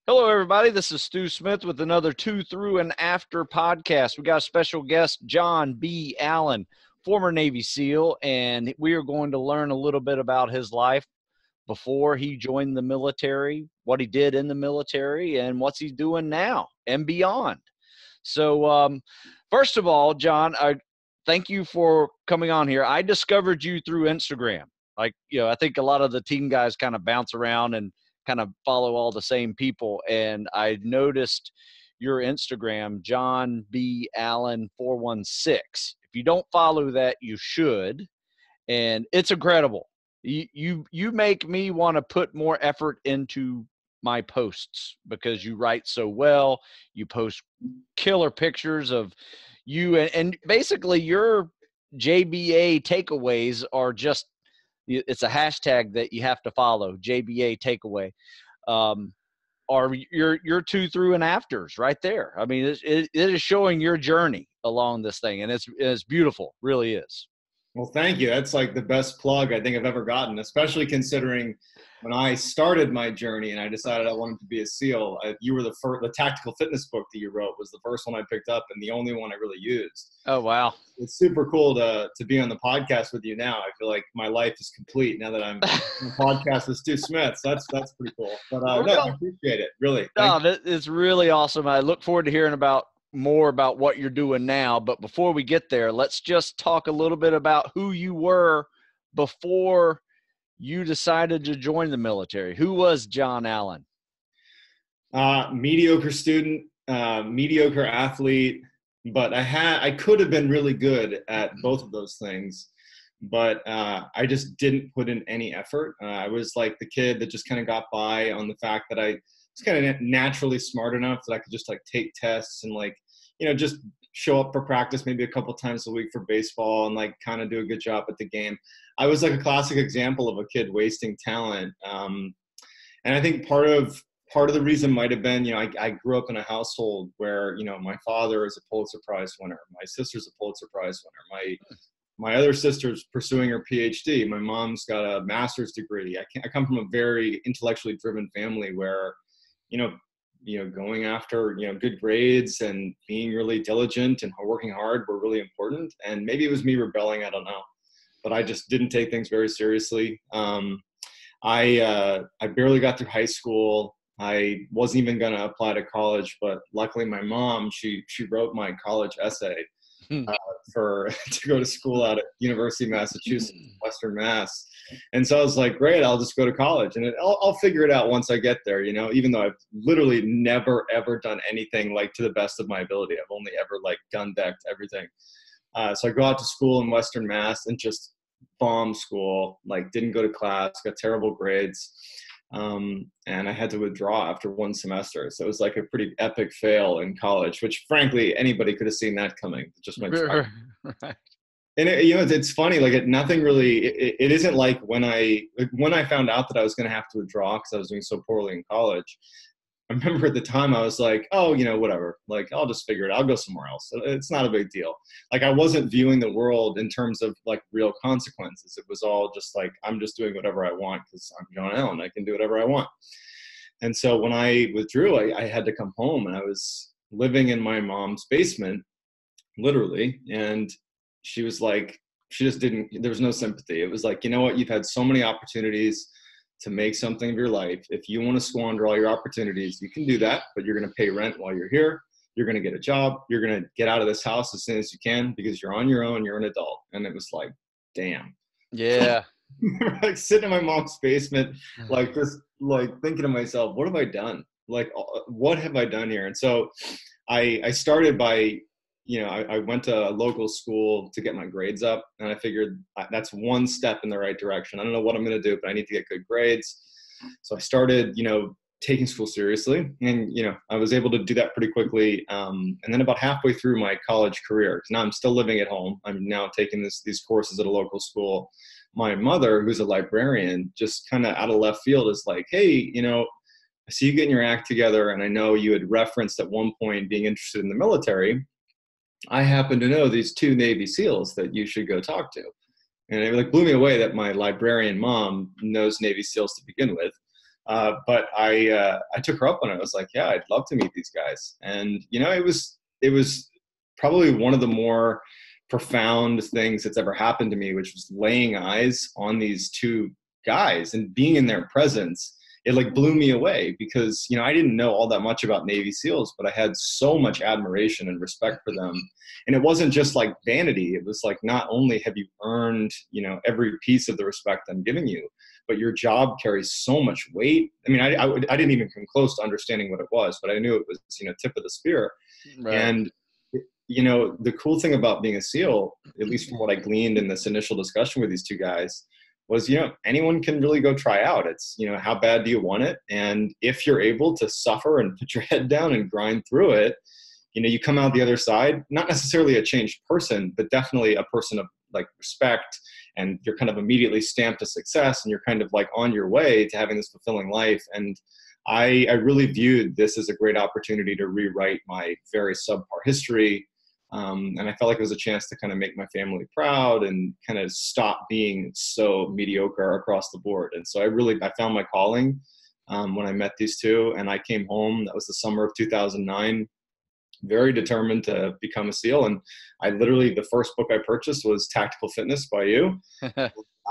Hello, everybody. This is Stu Smith with another Two Through and After podcast. We got a special guest, John B. Allen, former Navy SEAL, and we are going to learn a little bit about his life before he joined the military, what he did in the military, and what's he's doing now and beyond. So, first of all, John, thank you for coming on here. I discovered you through Instagram. I think a lot of the team guys kind of bounce around and kind of follow all the same people. And I noticed your Instagram, John B. Allen 416. If you don't follow that, you should. And it's incredible. You make me want to put more effort into my posts because you write so well. You post killer pictures of you, and basically your JBA takeaways are just, it's a hashtag that you have to follow, JBA takeaway. Are your two through and afters right there. I mean, it is showing your journey along this thing, and it's beautiful, really is. Well, thank you. That's like the best plug I think I've ever gotten, especially considering when I started my journey and I decided I wanted to be a SEAL. You were the tactical fitness book that you wrote was the first one I picked up and the only one I really used. Oh, wow. It's super cool to be on the podcast with you now. I feel like my life is complete now that I'm on the podcast with Stu Smith. So that's pretty cool. But no, I appreciate it. Really. No, it's really awesome. I look forward to hearing more about what you're doing now. But before we get there, let's just talk a little bit about who you were before you decided to join the military. Who was John Allen? Mediocre student, mediocre athlete, but I could have been really good at both of those things, but I just didn't put in any effort. I was like the kid that just kind of got by on the fact that I was kind of naturally smart enough that I could just like take tests and just show up for practice maybe a couple times a week for baseball and like kind of do a good job at the game. I was like a classic example of a kid wasting talent. And I think part of the reason might have been, I grew up in a household where, my father is a Pulitzer Prize winner. My sister's a Pulitzer Prize winner. My other sister's pursuing her PhD. My mom's got a master's degree. I come from a very intellectually driven family where, going after, good grades and being really diligent and working hard were really important. And maybe it was me rebelling, I don't know. But I just didn't take things very seriously. I barely got through high school. I wasn't even going to apply to college, but luckily my mom, she wrote my college essay to go to school out at University of Massachusetts, Western Mass. And so I was like, great, I'll just go to college and I'll figure it out once I get there, even though I've literally never, ever done anything like to the best of my ability. I've only ever like gun decked everything. So I go out to school in Western Mass and just bombed school, like didn't go to class, got terrible grades. And I had to withdraw after one semester. So it was like a pretty epic fail in college, which frankly, anybody could have seen that coming. It just went right. And it's funny, like nothing really, it isn't like when I found out that I was going to have to withdraw because I was doing so poorly in college. I remember at the time I was like, oh, whatever, like, I'll just figure it out. I'll go somewhere else. It's not a big deal. Like I wasn't viewing the world in terms of like real consequences. It was all just like, I'm just doing whatever I want because I'm John Allen. I can do whatever I want. And so when I withdrew, I had to come home and I was living in my mom's basement, literally. And she was like, there was no sympathy. It was like, you know what? You've had so many opportunities to make something of your life. If you want to squander all your opportunities, you can do that, but you're going to pay rent while you're here. You're going to get a job. You're going to get out of this house as soon as you can because you're on your own. You're an adult. And it was like, damn. Yeah. Like sitting in my mom's basement, like just like thinking to myself, what have I done? Like, what have I done here? And so I started by, I went to a local school to get my grades up, and I figured that's one step in the right direction. I don't know what I'm going to do, but I need to get good grades. So I started, taking school seriously, and, I was able to do that pretty quickly. And then about halfway through my college career, because now I'm still living at home, I'm now taking these courses at a local school. My mother, who's a librarian, just kind of out of left field is like, hey, I see you getting your act together, and I know you had referenced at one point being interested in the military. I happen to know these two Navy SEALs that you should go talk to. And it like blew me away that my librarian mom knows Navy SEALs to begin with. But I took her up on it. I was like, yeah, I'd love to meet these guys. And, it was probably one of the more profound things that's ever happened to me, which was laying eyes on these two guys and being in their presence. It like blew me away because, I didn't know all that much about Navy SEALs, but I had so much admiration and respect for them. And it wasn't just like vanity. It was like, not only have you earned, every piece of the respect I'm giving you, but your job carries so much weight. I mean, I didn't even come close to understanding what it was, but I knew it was, tip of the spear. Right. And, the cool thing about being a SEAL, at least from what I gleaned in this initial discussion with these two guys, was, anyone can really go try out. It's, how bad do you want it? And if you're able to suffer and put your head down and grind through it, you come out the other side, not necessarily a changed person, but definitely a person of like respect, and you're kind of immediately stamped to success, and you're kind of like on your way to having this fulfilling life. And I really viewed this as a great opportunity to rewrite my very subpar history. And I felt like it was a chance to kind of make my family proud and kind of stop being so mediocre across the board. And so I found my calling when I met these two, and I came home. That was the summer of 2009, very determined to become a SEAL. And the first book I purchased was Tactical Fitness by you.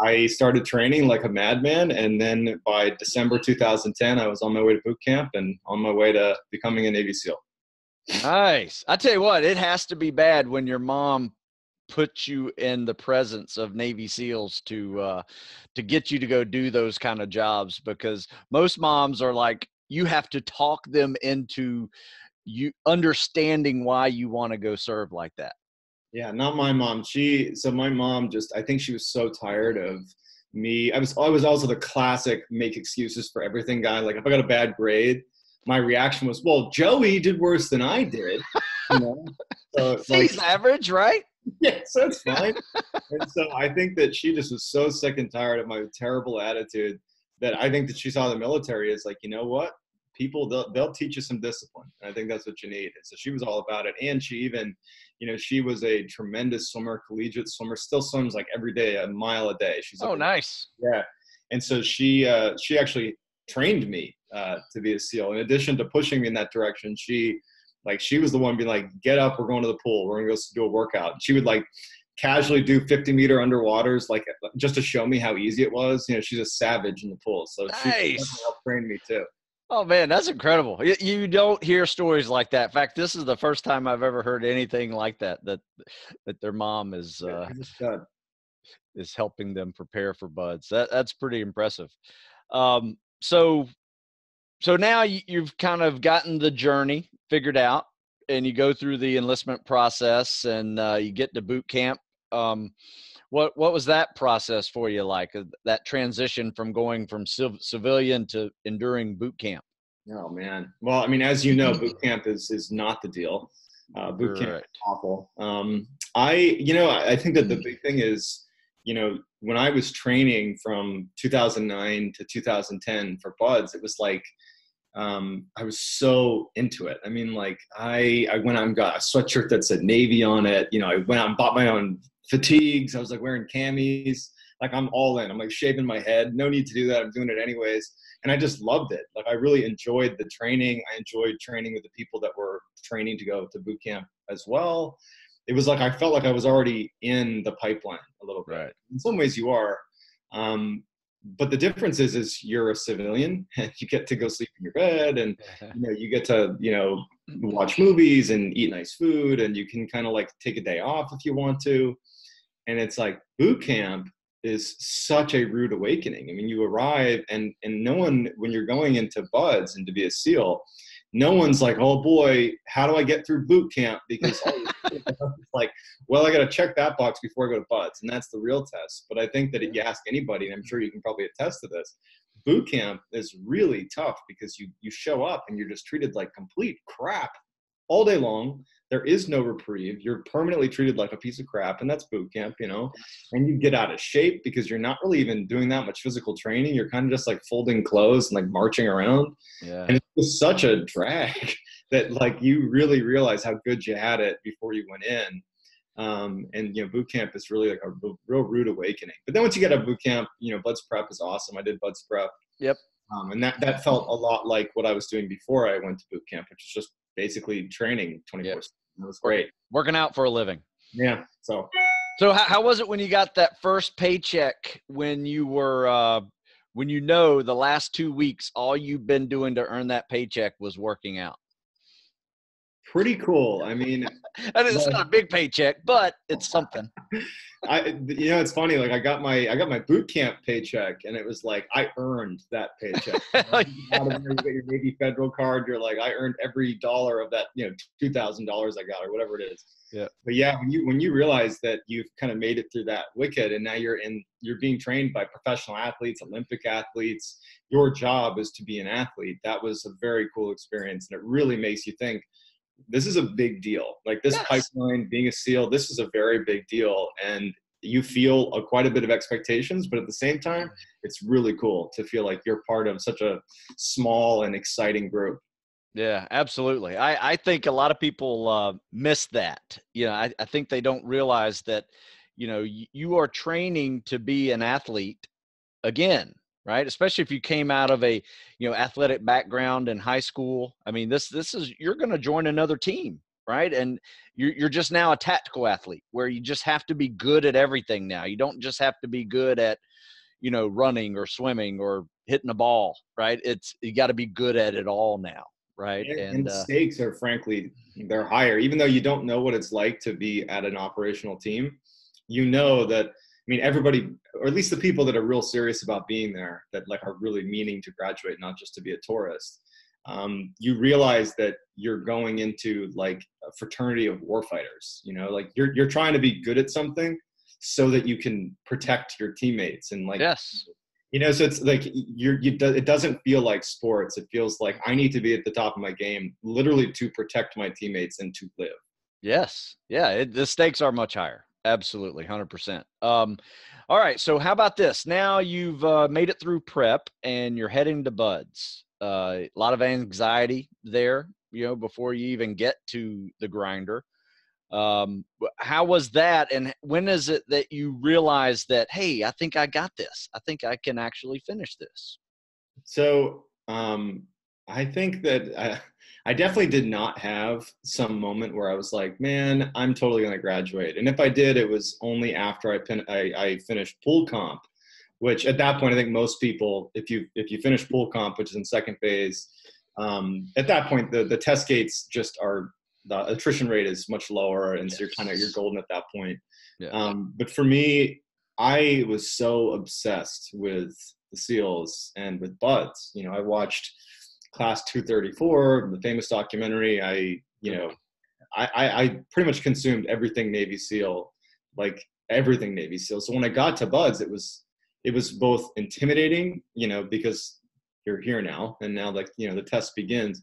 I started training like a madman. And then by December 2010, I was on my way to boot camp and on my way to becoming a Navy SEAL. Nice. I tell you what, it has to be bad when your mom puts you in the presence of Navy SEALs to get you to go do those kind of jobs, because most moms are like, you have to talk them into you understanding why you want to go serve like that. Yeah, not my mom. My mom I think she was so tired of me. I was also the classic make excuses for everything guy. Like if I got a bad grade, my reaction was, well, Joey did worse than I did. So he's average, right? Yeah, so it's fine. And so I think that she just was so sick and tired of my terrible attitude that I think that she saw the military as like, you know what? People, they'll teach you some discipline. And I think that's what you need. And so she was all about it. And she even, she was a tremendous swimmer, collegiate swimmer, still swims like every day, a mile a day. She's like, nice. Yeah. And so she actually trained me to be a SEAL. In addition to pushing me in that direction, she was the one being like, get up, we're going to the pool, we're gonna go do a workout. She would like casually do 50-meter underwaters, like just to show me how easy it was. She's a savage in the pool. So she helped train me too. Oh man, that's incredible. You don't hear stories like that. In fact, this is the first time I've ever heard anything like that their mom is helping them prepare for buds. That's pretty impressive. So now you've kind of gotten the journey figured out, and you go through the enlistment process, and you get to boot camp. What was that process for you like? That transition from going from civilian to enduring boot camp? Oh man. Well, I mean, as you know, boot camp is not the deal. Boot camp is awful. I think that the big thing is, when I was training from 2009 to 2010 for buds, it was like, I was so into it. I mean, like I went out and got a sweatshirt that said Navy on it. I went out and bought my own fatigues. I was like wearing camis. Like I'm all in. I'm like shaving my head. No need to do that. I'm doing it anyways. And I just loved it. Like I really enjoyed the training. I enjoyed training with the people that were training to go to boot camp as well. It was like I felt like I was already in the pipeline a little bit. Right. In some ways you are. But the difference is you're a civilian and you get to go sleep in your bed, and you get to watch movies and eat nice food, and you can kind of like take a day off if you want to. And it's like boot camp is such a rude awakening. I mean, you arrive and no one, when you're going into buds and to be a SEAL, no one's like, oh boy, how do I get through boot camp? Because it's like, well, I got to check that box before I go to buds. And that's the real test. But I think that if you ask anybody, and I'm sure you can probably attest to this, boot camp is really tough because you show up and you're just treated like complete crap all day long. There is no reprieve. You're permanently treated like a piece of crap, and that's boot camp, and you get out of shape because you're not really even doing that much physical training. You're kind of just like folding clothes and like marching around. Yeah. And it's just such a drag that like you really realize how good you had it before you went in. And boot camp is really like a real rude awakening. But then once you get out of boot camp, buds prep is awesome. I did buds prep. Yep. And that felt a lot like what I was doing before I went to boot camp, which is just basically training 24/7. It was great. Working out for a living. Yeah. So how was it when you got that first paycheck, when you were when you know the last 2 weeks all you've been doing to earn that paycheck was working out? pretty cool. I mean, And it's not a big paycheck, but it's something. it's funny. Like I got my boot camp paycheck, and it was like I earned that paycheck. Out of there, you get your Navy Federal card. You're like, I earned every dollar of that, $2,000 I got, or whatever it is. Yeah. But yeah, when you realize that you've kind of made it through that wicket, and now you're being trained by professional athletes, Olympic athletes. Your job is to be an athlete. That was a very cool experience, and it really makes you think. This is a big deal. Like this pipeline, being a SEAL, this is a very big deal. And you feel quite a bit of expectations, but at the same time, it's really cool to feel like you're part of such a small and exciting group. Yeah, absolutely. I think a lot of people miss that. I think they don't realize that, you are training to be an athlete again, right? Especially if you came out of a, athletic background in high school. I mean, this is, you're going to join another team, right? And you're just now a tactical athlete where you just have to be good at everything now. You don't just have to be good at, running or swimming or hitting a ball, right? You got to be good at it all now, right? And stakes are, frankly, they're higher. Even though you don't know what it's like to be at an operational team, you know that, everybody, or at least the people that are real serious about being there, that like are really meaning to graduate, not just to be a tourist. You realize that you're going into like a fraternity of warfighters. Like you're trying to be good at something so that you can protect your teammates, and like yes. So it's like it doesn't feel like sports. It feels like I need to be at the top of my game, literally to protect my teammates and to live. Yes. Yeah. The stakes are much higher. Absolutely. 100%. All right. So how about this? Now you've made it through prep and you're heading to buds. A lot of anxiety there, before you even get to the grinder. How was that? And when is it that you realize that, hey, I think I got this. I think I can actually finish this. So I think that I definitely did not have some moment where I was like, man, I'm totally going to graduate. And if I did, it was only after I finished pool comp, which at that point, I think most people, if you finish pool comp, which is in second phase, at that point, the test gates just are, the attrition rate is much lower. And so you're golden at that point. Yeah. But for me, I was so obsessed with the SEALs and with buds. I watched Class 234, the famous documentary. I pretty much consumed everything Navy SEAL, like everything Navy SEAL. So when I got to buds, it was both intimidating, because you're here now, and now the test begins,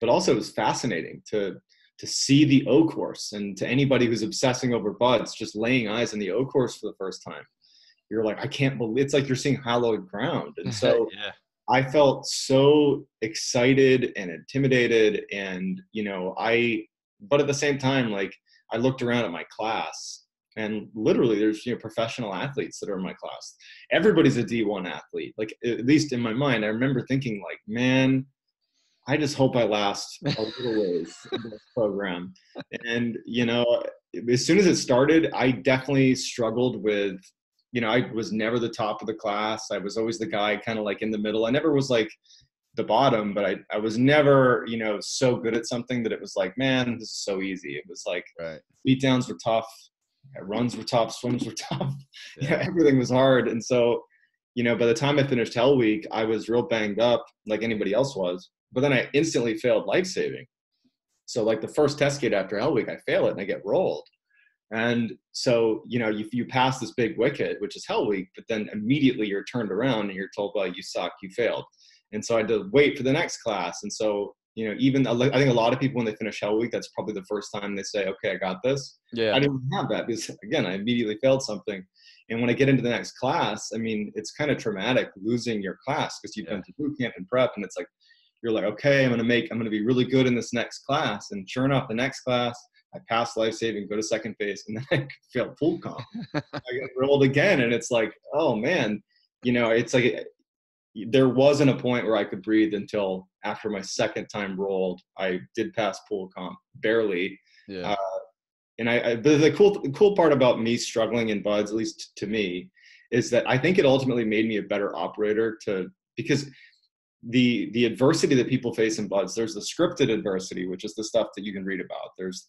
but also it was fascinating to see the O course. And to anybody who's obsessing over buds, just laying eyes on the O course for the first time, you're like, I can't believe, it's like you're seeing hallowed ground. And so yeah. I felt so excited and intimidated, and but at the same time, like I looked around at my class, and literally there's professional athletes that are in my class. Everybody's a D1 athlete. Like, at least in my mind, I remember thinking like, man, I just hope I last a little ways in this program. And as soon as it started, I definitely struggled with, I was never the top of the class. I was always the guy kind of like in the middle. I never was like the bottom, but I was never, so good at something that it was like, man, this is so easy. It was like, right. Beat downs were tough, runs were tough, swims were tough. Everything was hard. And so, by the time I finished Hell Week, I was real banged up like anybody else was. But then I instantly failed life saving. So like the first test gate after Hell Week, I fail it and I get rolled. And so, you pass this big wicket, which is Hell Week, but then immediately you're turned around and you're told, well, you suck, you failed. And so I had to wait for the next class. And so, I think a lot of people, when they finish Hell Week, that's probably the first time they say, okay, I got this. Yeah. I didn't have that because, again, I immediately failed something. And when I get into the next class, it's kind of traumatic losing your class because you've been to boot camp and prep, and it's like, you're like, okay, I'm going to be really good in this next class. And sure enough, the next class, I pass life saving, go to second phase, and then I fail pool comp. I get rolled again. And it's like, oh man, it's like, there wasn't a point where I could breathe until after my second time rolled. I did pass pool comp, barely. Yeah. But the cool part about me struggling in buds, at least to me, is that I think it ultimately made me a better operator because the adversity that people face in buds, there's the scripted adversity, which is the stuff that you can read about. There's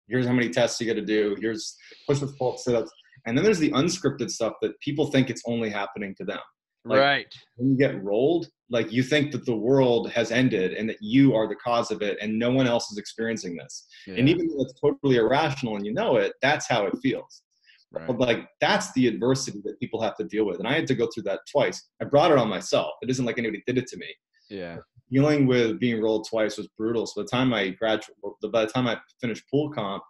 here's how many tests you got to do. Here's push-ups, pull-ups, sit-ups. And then there's the unscripted stuff that people think it's only happening to them. Like, right. when you get rolled, like you think that the world has ended and that you are the cause of it and no one else is experiencing this. Yeah. And even though it's totally irrational and you know it, that's how it feels. Right. But like, that's the adversity that people have to deal with. And I had to go through that twice. I brought it on myself. It isn't like anybody did it to me. Yeah. Dealing with being rolled twice was brutal. So by the time I finished pool comp,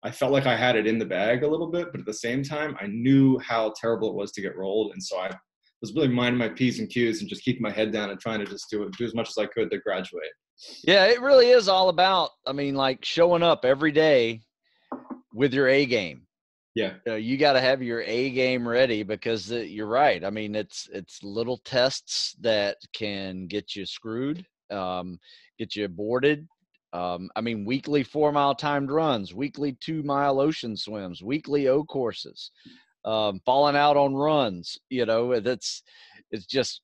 I felt like I had it in the bag a little bit, but at the same time, I knew how terrible it was to get rolled. And so I was really minding my P's and Q's and just keeping my head down and trying to just do as much as I could to graduate. Yeah, it really is all about, I mean, like showing up every day with your A game. Yeah. You got to have your A game ready because you're right. I mean, it's little tests that can get you screwed, get you aborted. I mean, weekly 4-mile timed runs, weekly 2-mile ocean swims, weekly O courses, falling out on runs. It's just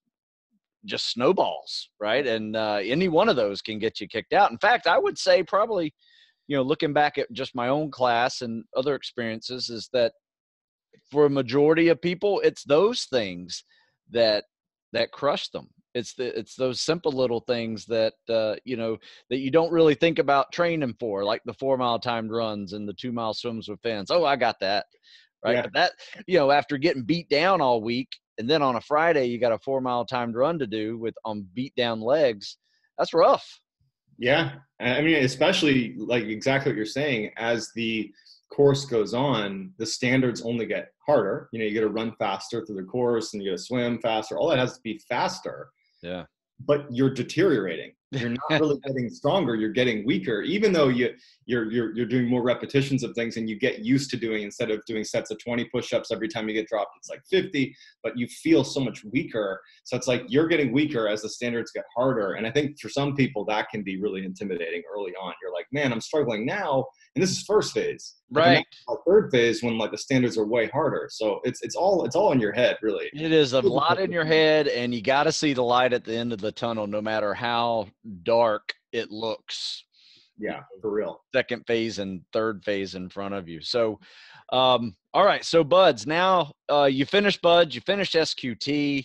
snowballs, right? And any one of those can get you kicked out. In fact, I would say probably, looking back at just my own class and other experiences, is that for a majority of people, it's those things that crush them. It's those simple little things that that you don't really think about training for, like the 4-mile timed runs and the 2-mile swims with fins. Oh, I got that, right? Yeah. But that, after getting beat down all week, and then on a Friday you got a 4-mile timed run to do on beat down legs. That's rough. Yeah. I mean, especially like exactly what you're saying, as the course goes on, the standards only get harder. You got to run faster through the course and you got to swim faster. All that has to be faster. Yeah. But you're deteriorating. You're not really getting stronger. You're getting weaker, even though you're doing more repetitions of things and you get used to doing, instead of doing sets of 20 push-ups every time you get dropped, it's like 50, but you feel so much weaker. So it's like you're getting weaker as the standards get harder. And I think for some people that can be really intimidating early on. You're like, man, I'm struggling now. And this is first phase. Right. Third phase, when like the standards are way harder. So it's all in your head, really. It is a lot in your head, and you got to see the light at the end of the tunnel, no matter how dark it looks. Yeah, for real. Second phase and third phase in front of you. So, all right. So buds, now you finish buds, you finish SQT,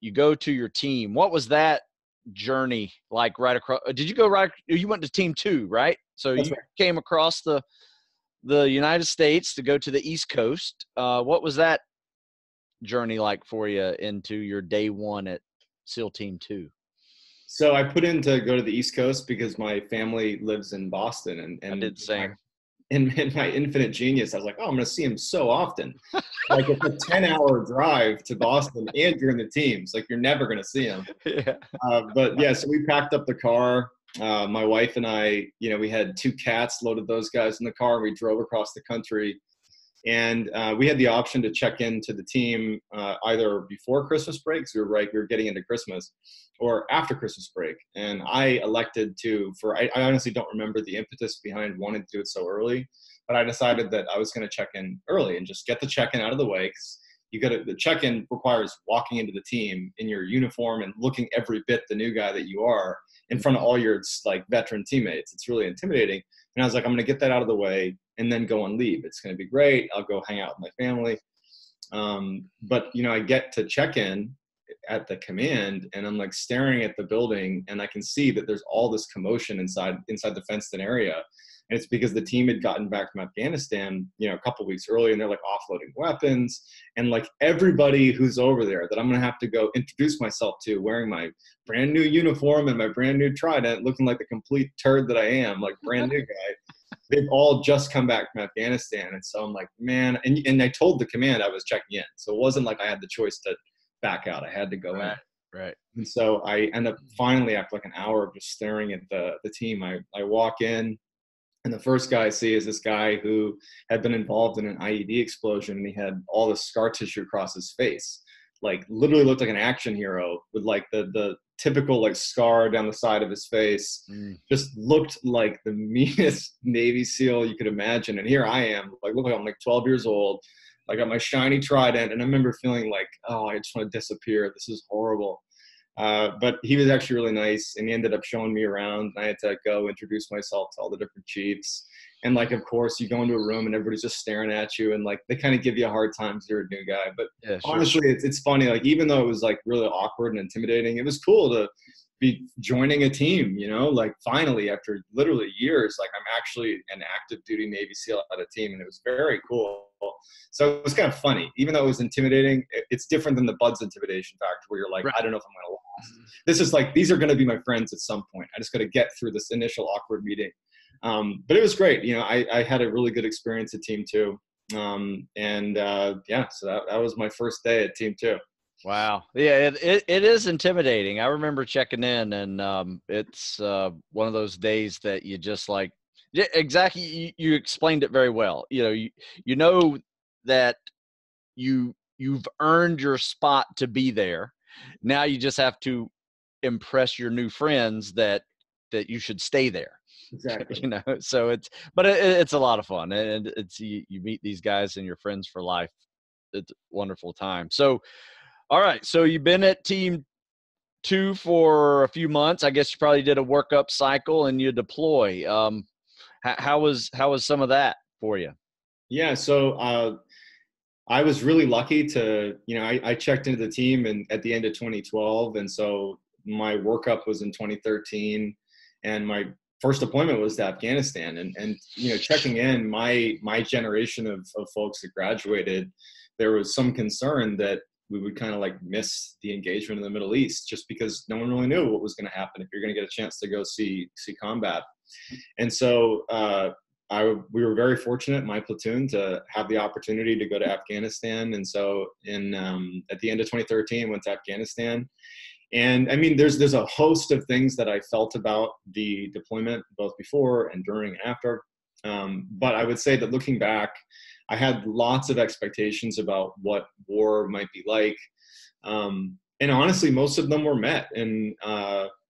you go to your team. What was that journey like right across? Did you go right? You went to team 2, right? So That's you right. came across the United States to go to the East Coast. What was that journey like for you into your day 1 at SEAL Team 2? So I put in to go to the East Coast because my family lives in Boston, and I did the same. In my infinite genius, I was like, oh, I'm going to see him so often. Like, it's a 10-hour drive to Boston and you're in the teams. Like, you're never going to see him. Yeah. But yeah, so we packed up the car. My wife and I, we had 2 cats, loaded those guys in the car. We drove across the country. And we had the option to check into the team either before Christmas break, because we were getting into Christmas, or after Christmas break. And I elected to, I honestly don't remember the impetus behind wanting to do it so early, but I decided that I was going to check in early and just get the check-in out of the way, because the check-in requires walking into the team in your uniform and looking every bit the new guy that you are in front of all your like veteran teammates. It's really intimidating. And I was like, I'm going to get that out of the way and then go and leave. It's going to be great. I'll go hang out with my family. But I get to check in at the command, and I'm like staring at the building, and I can see that there's all this commotion inside the fenced-in area. And it's because the team had gotten back from Afghanistan, a couple of weeks earlier, and they're like offloading weapons. And like everybody who's over there that I'm going to have to go introduce myself to, wearing my brand new uniform and my brand new trident, looking like the complete turd that I am, like brand new guy. They've all just come back from Afghanistan. And so I'm like, man, and I told the command I was checking in. So it wasn't like I had the choice to back out. I had to go in. Right. And so I end up finally, after like an hour of just staring at the team, I walk in. And the first guy I see is this guy who had been involved in an IED explosion, and he had all this scar tissue across his face. like literally looked like an action hero with like the typical like scar down the side of his face. Just looked like the meanest Navy SEAL you could imagine. And here I am, like, look, I'm like 12 years old. I got my shiny trident, and I remember feeling like, oh, I just want to disappear. This is horrible. But he was actually really nice, and he ended up showing me around. I had to go introduce myself to all the different chiefs. And like, of course, you go into a room and everybody's just staring at you, and like they kind of give you a hard time because you're a new guy. But yeah, sure. honestly, it's funny. Like, even though it was like really awkward and intimidating, it was cool to be joining a team, you know, like finally after literally years, like I'm actually an active duty Navy SEAL at a team, and it was very cool. So it was kind of funny, even though it was intimidating. It's different than the buds intimidation factor where you're like, Right. I don't know if I'm going to last. This is like, these are going to be my friends at some point. I just got to get through this initial awkward meeting. But it was great. You know, I had a really good experience at Team 2. Yeah, so that was my first day at Team 2. Wow. Yeah, it is intimidating. I remember checking in, and it's one of those days that you just like, yeah, exactly. You explained it very well. You know that you've earned your spot to be there. Now you just have to impress your new friends that you should stay there. Exactly. You know, so it's a lot of fun, and it's you meet these guys and you're friends for life. It's a wonderful time. So, all right. So you've been at Team 2 for a few months. I guess you probably did a workup cycle and you deploy. How was some of that for you? Yeah. So I was really lucky to, you know, I checked into the team at the end of 2012. And so my workup was in 2013. And my first deployment was to Afghanistan. And you know, checking in, my generation of folks that graduated, there was some concern that we would kind of like miss the engagement in the Middle East just because no one really knew what was going to happen if you're going to get a chance to go see combat. And so we were very fortunate, my platoon, to have the opportunity to go to Afghanistan. And so at the end of 2013, went to Afghanistan. And I mean, there's a host of things that I felt about the deployment, both before and during and after. But I would say that looking back, I had lots of expectations about what war might be like. And honestly, most of them were met. And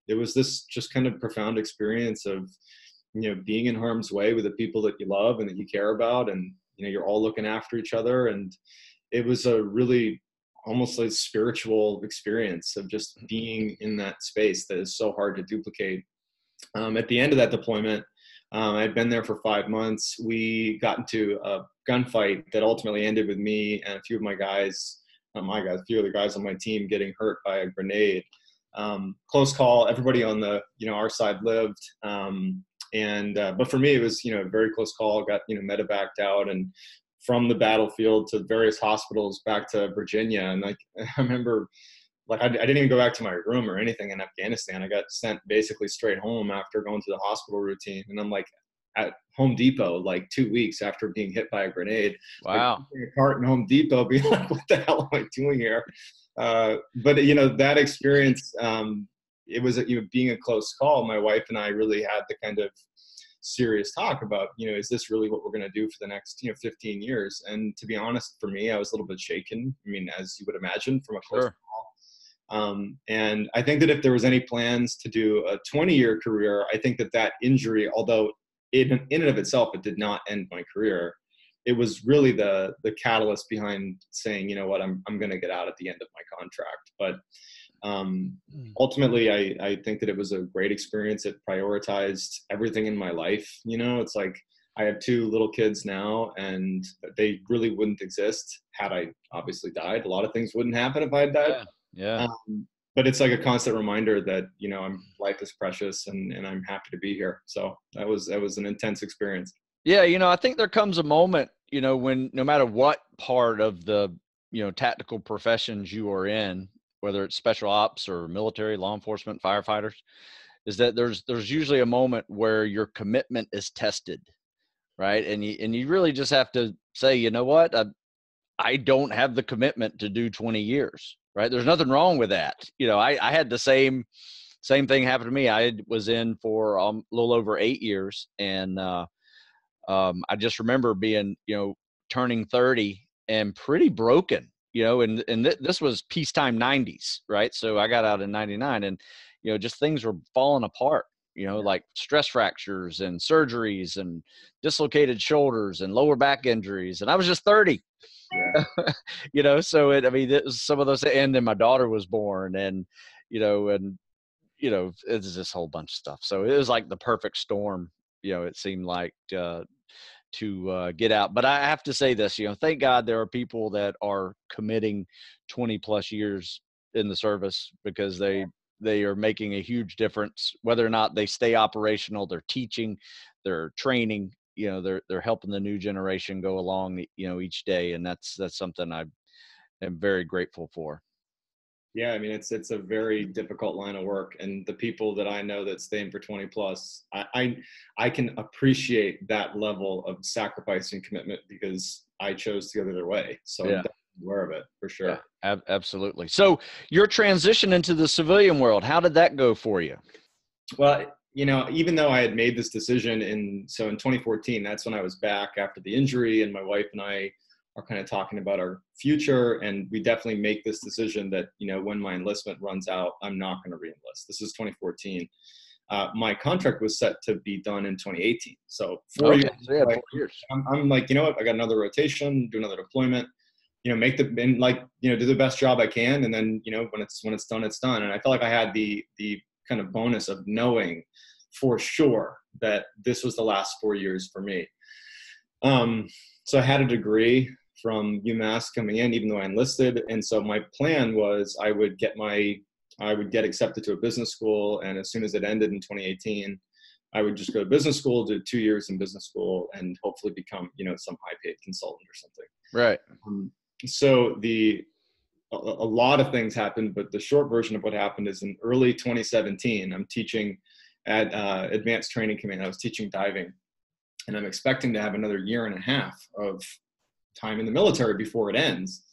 it was this just kind of profound experience of, you know, being in harm's way with the people that you love and that you care about. And, you know, you're all looking after each other. And it was a really almost like spiritual experience of just being in that space that is so hard to duplicate. At the end of that deployment, I'd been there for 5 months. We got into a gunfight that ultimately ended with me and a few of my guys, a few of the guys on my team getting hurt by a grenade. Close call. Everybody on our side lived. But for me, it was, you know, a very close call. Got, you know, medevaced out and from the battlefield to various hospitals back to Virginia. And like, I remember, like, I didn't even go back to my room or anything in Afghanistan. I got sent basically straight home after going through the hospital routine. And I'm like at Home Depot, like 2 weeks after being hit by a grenade. Wow. Like, a cart in Home Depot, being like, what the hell am I doing here? But, you know, that experience, it was, you know, being a close call. My wife and I really had the kind of serious talk about, you know, is this really what we're going to do for the next, you know, 15 years? And to be honest, for me, I was a little bit shaken. I mean, as you would imagine from a close call. And I think that if there was any plans to do a 20-year career, I think that injury, although in and of itself, it did not end my career. It was really the catalyst behind saying, you know what, I'm going to get out at the end of my contract. But ultimately, I think that it was a great experience. It prioritized everything in my life. You know, it's like I have 2 little kids now, and they really wouldn't exist had I obviously died. A lot of things wouldn't happen if I had died. Yeah. But it's like a constant reminder that, you know, life is precious, and I'm happy to be here. So that was an intense experience. Yeah. You know, I think there comes a moment, you know, when no matter what part of the, you know, tactical professions you are in, whether it's special ops or military, law enforcement, firefighters, is that there's usually a moment where your commitment is tested, right? And you really just have to say, you know what, I don't have the commitment to do 20 years, right? There's nothing wrong with that. You know, I had the same thing happen to me. I was in for a little over 8 years, and I just remember being, you know, turning 30 and pretty broken, this was peacetime 90s, right? So I got out in 99, and, just things were falling apart, like stress fractures and surgeries and dislocated shoulders and lower back injuries. And I was just 30, so it was some of those, and then my daughter was born, and, it's this whole bunch of stuff. So it was like the perfect storm, it seemed like, to get out. But I have to say this, thank God there are people that are committing 20 plus years in the service, because they are making a huge difference, whether or not they stay operational. They're teaching, they're training, they're helping the new generation go along, each day. And that's something I am very grateful for. Yeah, I mean, it's a very difficult line of work, and the people that I know that stay in for 20 plus, I can appreciate that level of sacrifice and commitment, because I chose to go the other way. So I'm definitely aware of it, for sure. Yeah, absolutely. So your transition into the civilian world, how did that go for you? Well, even though I had made this decision in 2014, that's when I was back after the injury, and my wife and I are kind of talking about our future. And we definitely make this decision that, when my enlistment runs out, I'm not going to re-enlist. This is 2014. My contract was set to be done in 2018. So 4 years. So yeah, 4 years. I'm like, I got another rotation, do another deployment, do the best job I can. And then, when it's done, it's done. And I felt like I had the kind of bonus of knowing for sure that this was the last 4 years for me. So I had a degree from UMass coming in, even though I enlisted. And so my plan was I would get accepted to a business school. And as soon as it ended in 2018, I would just go to business school, do 2 years in business school, and hopefully become, some high paid consultant or something. Right. So a lot of things happened, but the short version of what happened is in early 2017, I'm teaching at Advanced Training Command. I was teaching diving, and I'm expecting to have another year and a half of time in the military before it ends.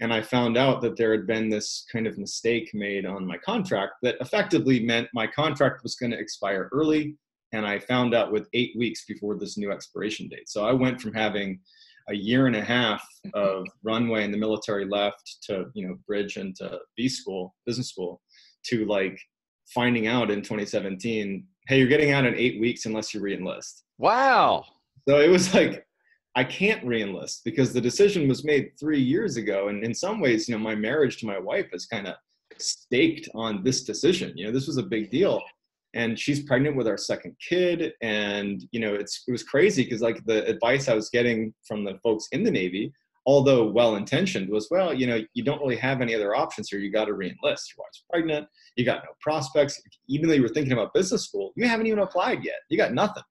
And I found out that there had been this kind of mistake made on my contract that effectively meant my contract was going to expire early. And I found out with 8 weeks before this new expiration date. So I went from having a year and a half of runway in the military left to, bridge into business school, to like finding out in 2017, hey, you're getting out in 8 weeks unless you re-enlist. Wow. So it was like, I can't re-enlist because the decision was made 3 years ago. And in some ways, my marriage to my wife is kind of staked on this decision. This was a big deal. And she's pregnant with our second kid. And, it was crazy because like the advice I was getting from the folks in the Navy, although well-intentioned, was, well, you don't really have any other options here. You got to re-enlist. Your wife's pregnant. You got no prospects. Even though you were thinking about business school, you haven't even applied yet. You got nothing.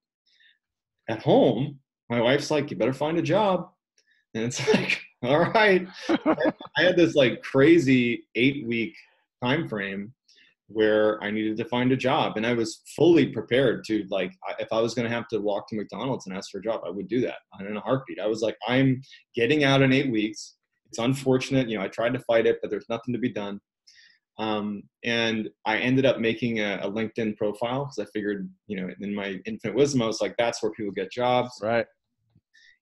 At home, my wife's like, you better find a job. And it's like, all right. I had this like crazy 8-week time frame where I needed to find a job. And I was fully prepared to, like, if I was going to have to walk to McDonald's and ask for a job, I would do that in a heartbeat. I was like, I'm getting out in 8 weeks. It's unfortunate. I tried to fight it, but there's nothing to be done. And I ended up making a LinkedIn profile because I figured, in my infinite wisdom, I was like, that's where people get jobs. Right.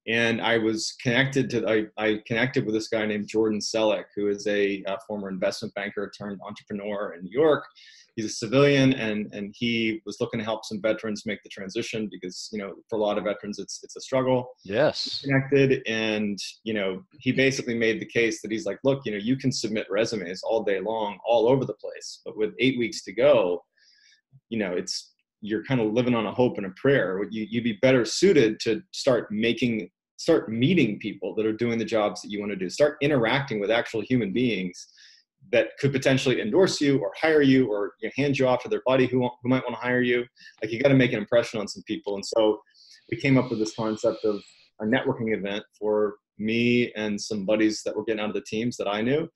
And I was I connected with this guy named Jordan Selleck, who is a former investment banker turned entrepreneur in New York. He's a civilian, and he was looking to help some veterans make the transition because, for a lot of veterans, it's a struggle. Yes. Connected. And, he basically made the case that he's like, look, you can submit resumes all day long, all over the place, but with 8 weeks to go, you're kind of living on a hope and a prayer. You'd be better suited to start meeting people that are doing the jobs that you want to do. Start interacting with actual human beings that could potentially endorse you or hire you or hand you off to their buddy who might want to hire you. Like, you got to make an impression on some people. And so we came up with this concept of a networking event for me and some buddies that were getting out of the teams that I knew,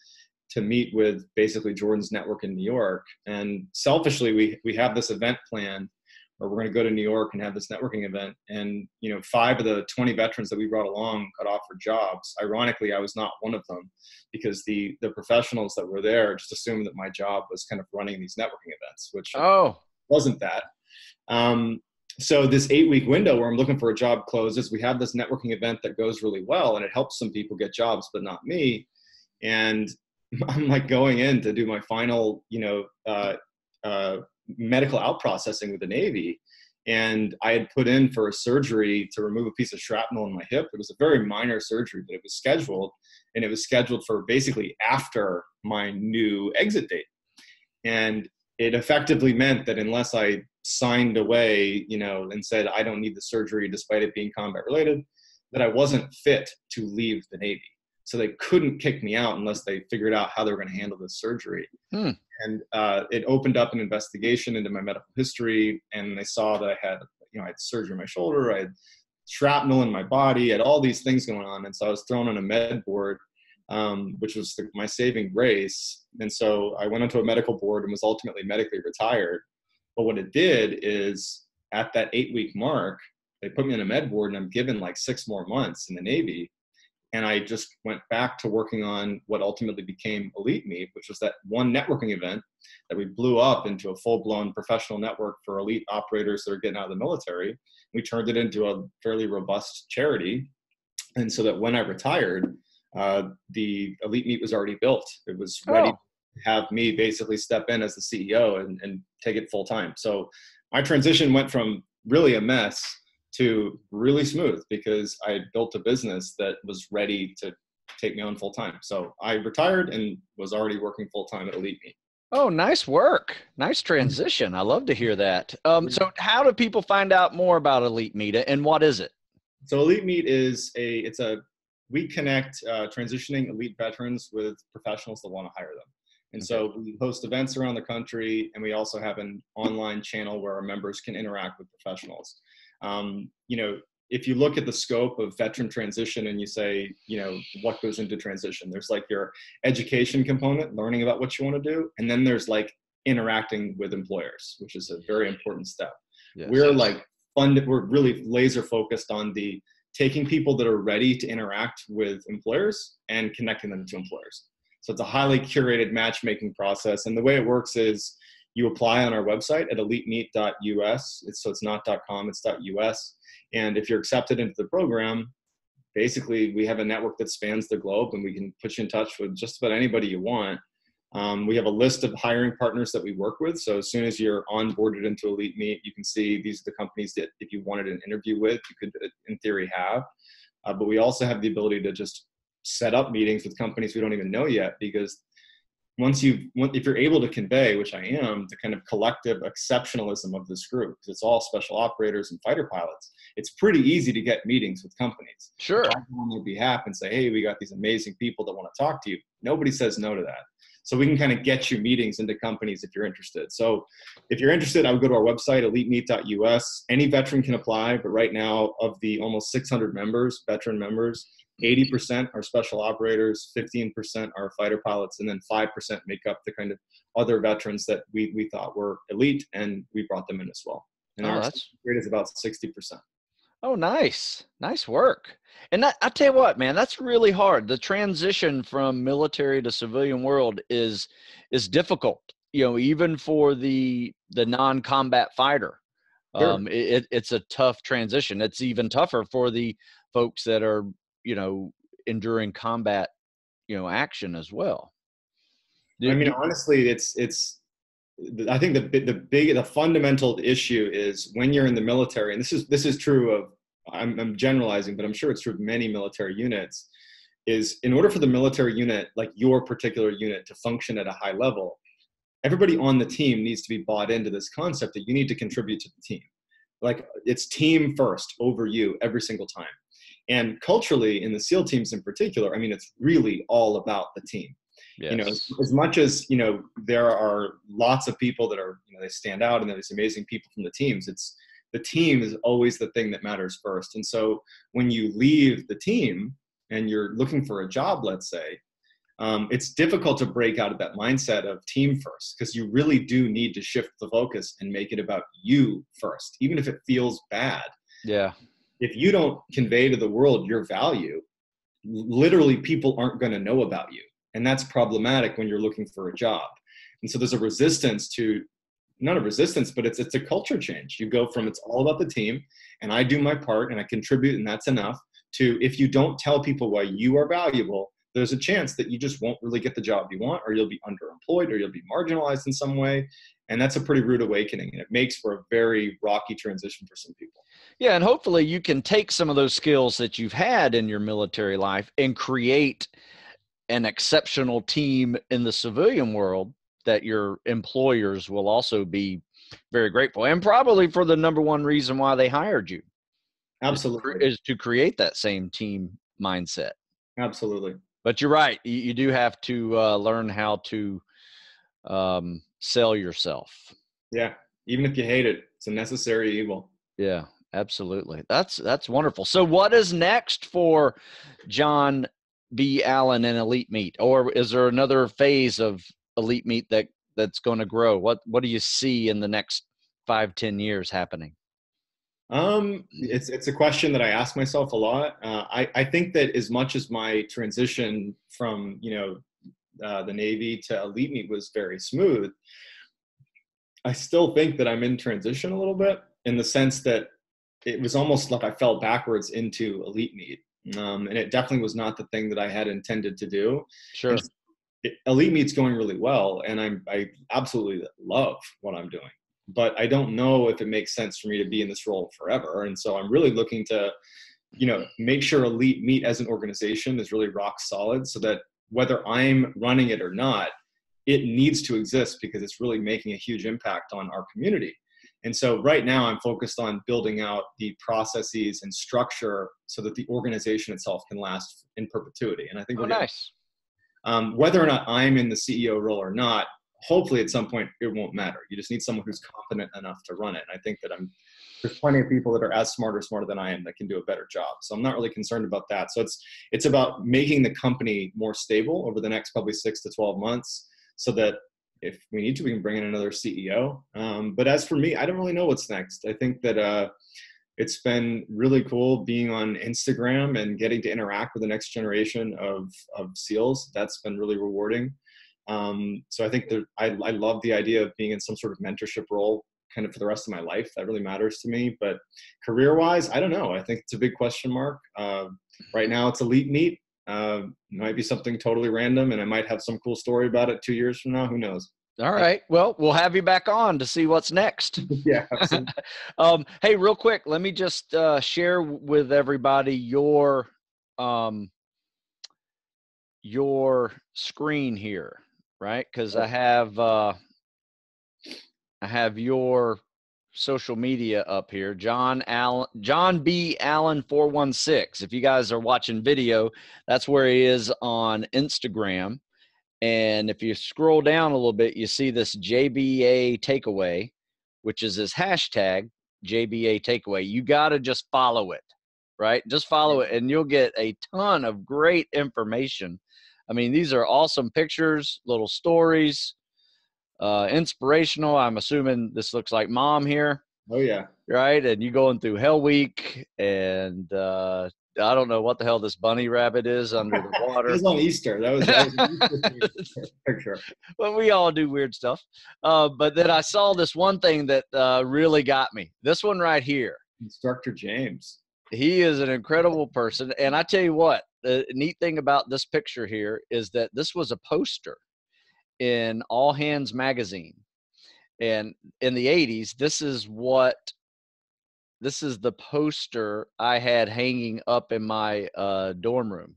to meet with basically Jordan's network in New York. And selfishly, we have this event planned where we're going to go to New York and have this networking event. And, 5 of the 20 veterans that we brought along got offered jobs. Ironically, I was not one of them because the professionals that were there just assumed that my job was kind of running these networking events, which wasn't that. So this 8-week window where I'm looking for a job closes, we have this networking event that goes really well and it helps some people get jobs, but not me. And I'm like going in to do my final, medical out processing with the Navy. And I had put in for a surgery to remove a piece of shrapnel in my hip. It was a very minor surgery, but it was scheduled. And it was scheduled for basically after my new exit date. And it effectively meant that unless I signed away, and said I don't need the surgery despite it being combat related, that I wasn't fit to leave the Navy. So they couldn't kick me out unless they figured out how they were going to handle this surgery. And it opened up an investigation into my medical history, and they saw that I had surgery on my shoulder, I had shrapnel in my body, I had all these things going on. And so I was thrown on a med board, which was my saving grace. And so I went onto a medical board and was ultimately medically retired. But what it did is at that 8-week mark, they put me on a med board, and I'm given like 6 more months in the Navy. And I just went back to working on what ultimately became Elite Meet, which was that one networking event that we blew up into a full-blown professional network for elite operators that are getting out of the military. We turned it into a fairly robust charity. And so that when I retired, the Elite Meet was already built. It was ready to have me basically step in as the CEO and take it full time. So my transition went from really a mess to really smooth because I had built a business that was ready to take me on full time. So I retired and was already working full time at Elite Meet. Oh, nice work. Nice transition. I love to hear that. So how do people find out more about Elite Meet, and what is it? So Elite Meet we connect transitioning elite veterans with professionals that want to hire them. And so we host events around the country, and we also have an online channel where our members can interact with professionals. If you look at the scope of veteran transition and you say, what goes into transition, there's like your education component, learning about what you want to do. And then there's like interacting with employers, which is a very important step. Yes. We're really laser focused on taking people that are ready to interact with employers and connecting them to employers. So it's a highly curated matchmaking process. And the way it works is you apply on our website at elitemeet.us. So it's not .com, it's .us. And if you're accepted into the program, basically we have a network that spans the globe, and we can put you in touch with just about anybody you want. We have a list of hiring partners that we work with. So as soon as you're onboarded into Elite Meet, you can see these are the companies that if you wanted an interview with, you could in theory have. But we also have the ability to just set up meetings with companies we don't even know yet, because if you're able to convey, which I am, the kind of collective exceptionalism of this group, because it's all special operators and fighter pilots, it's pretty easy to get meetings with companies. Sure. If I go on their behalf and say, hey, we got these amazing people that want to talk to you, nobody says no to that. So we can kind of get you meetings into companies if you're interested. So if you're interested, I would go to our website, elitemeet.us. Any veteran can apply, but right now, of the almost 600 veteran members, 80% are special operators, 15% are fighter pilots, and then 5% make up the kind of other veterans that we thought were elite, and we brought them in as well. And our rate is about 60%. Oh, nice. Nice work. And I tell you what, man, that's really hard. The transition from military to civilian world is difficult, even for the non-combat fighter. Sure. It's a tough transition. It's even tougher for the folks that are, enduring combat, action as well. I mean, honestly, I think the fundamental issue is when you're in the military, and this is true of, I'm generalizing, but I'm sure it's true of many military units, is in order for the military unit, like your particular unit, to function at a high level, everybody on the team needs to be bought into this concept that you need to contribute to the team. Like, it's team first over you every single time. And culturally, in the SEAL teams in particular, I mean, it's really all about the team. Yes. As much as, there are lots of people that are, they stand out, and there's amazing people from the teams, the team is always the thing that matters first. And so when you leave the team and you're looking for a job, let's say, it's difficult to break out of that mindset of team first, because you really do need to shift the focus and make it about you first, even if it feels bad. Yeah. If you don't convey to the world your value, literally people aren't going to know about you. And that's problematic when you're looking for a job. And so there's a resistance to, not a resistance, but it's a culture change. You go from it's all about the team, and I do my part and I contribute, and that's enough, to if you don't tell people why you are valuable, there's a chance that you just won't really get the job you want, or you'll be underemployed, or you'll be marginalized in some way. And that's a pretty rude awakening. And it makes for a very rocky transition for some people. Yeah. And hopefully you can take some of those skills that you've had in your military life and create an exceptional team in the civilian world that your employers will also be very grateful, and probably for the number one reason why they hired you. Absolutely. Is to create that same team mindset. Absolutely. But you're right. You do have to learn how to sell yourself. Yeah. Even if you hate it, it's a necessary evil. Yeah, absolutely. That's wonderful. So what is next for John B. Allen and Elite Meat? Or is there another phase of Elite Meat that's going to grow? What do you see in the next 5-10 years happening? It's a question that I ask myself a lot. I think that as much as my transition from, the Navy to Elite Meat was very smooth, I still think that I'm in transition a little bit, in the sense that it was almost like I fell backwards into Elite Meat. And it definitely was not the thing that I had intended to do. Sure. Elite Meat's going really well, and I absolutely love what I'm doing. But I don't know if it makes sense for me to be in this role forever. And so I'm really looking to, make sure Elite Meat as an organization is really rock solid, so that whether I'm running it or not, it needs to exist, because it's really making a huge impact on our community. And so right now I'm focused on building out the processes and structure so that the organization itself can last in perpetuity. And I think nice. Whether or not I'm in the CEO role or not, hopefully at some point it won't matter. You just need someone who's competent enough to run it. And I think that there's plenty of people that are as smart or smarter than I am that can do a better job. So I'm not really concerned about that. So it's about making the company more stable over the next probably 6 to 12 months, so that if we need to, we can bring in another CEO. But as for me, I don't really know what's next. I think that it's been really cool being on Instagram and getting to interact with the next generation of SEALs. That's been really rewarding. So I think that I love the idea of being in some sort of mentorship role kind of for the rest of my life. That really matters to me. But career-wise, I don't know. I think it's a big question mark. Right now it's Elite Meat. Might be something totally random, and I might have some cool story about it 2 years from now. Who knows? All right. Well, we'll have you back on to see what's next. Yeah. Absolutely. Hey, real quick, let me just share with everybody your screen here, right? Because I have your social media up here. John B. Allen 416. If you guys are watching video, that's where he is on Instagram. And if you scroll down a little bit, you see this JBA takeaway, which is his hashtag, JBA takeaway. You got to just follow it, right? Just follow it, and you'll get a ton of great information. I mean, these are awesome pictures, little stories, inspirational. I'm assuming this looks like mom here. Oh, yeah. Right? And you going through Hell Week, and I don't know what the hell this bunny rabbit is under the water. It was on Easter. That was an Easter picture. Well, we all do weird stuff. But then I saw this one thing that really got me. This one right here. Instructor James. He is an incredible person. And I tell you what, the neat thing about this picture here is that this was a poster in All Hands magazine. And in the 80s, this is the poster I had hanging up in my dorm room.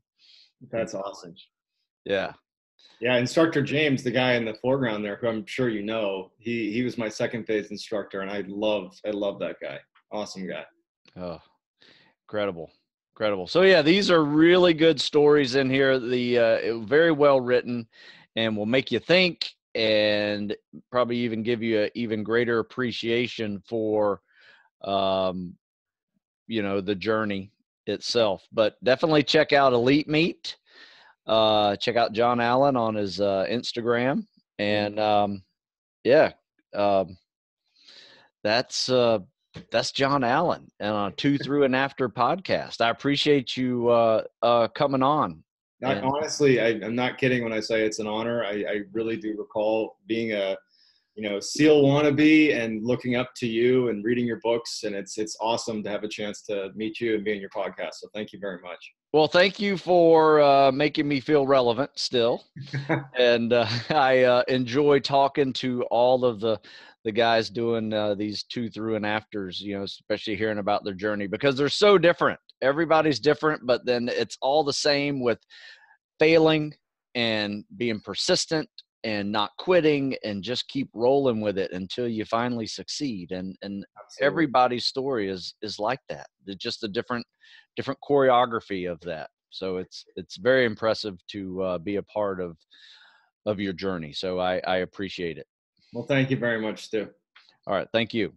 That's awesome. Yeah. Yeah, Instructor James, the guy in the foreground there, who I'm sure you know, he was my second phase instructor, and I love that guy. Awesome guy. Oh, incredible. So yeah, these are really good stories in here. The very well written, and will make you think, and probably even give you an even greater appreciation for the journey itself. But definitely check out Elite Meat. Check out John Allen on his Instagram, and that's John Allen and on 2 Through and After podcast. I appreciate you coming on. Honestly, I'm not kidding when I say it's an honor. I really do recall being a SEAL wannabe and looking up to you and reading your books, and it's awesome to have a chance to meet you and be on your podcast. So thank you very much. Well, thank you for making me feel relevant still. And I enjoy talking to all of the guys doing these 2 through and afters, especially hearing about their journey, because they're so different. Everybody's different, but then it's all the same with failing and being persistent and not quitting and just keep rolling with it until you finally succeed. And Absolutely. everybody's story is like that. It's just a different choreography of that. So it's very impressive to be a part of your journey. So I appreciate it. Well, thank you very much, Stu. All right. Thank you.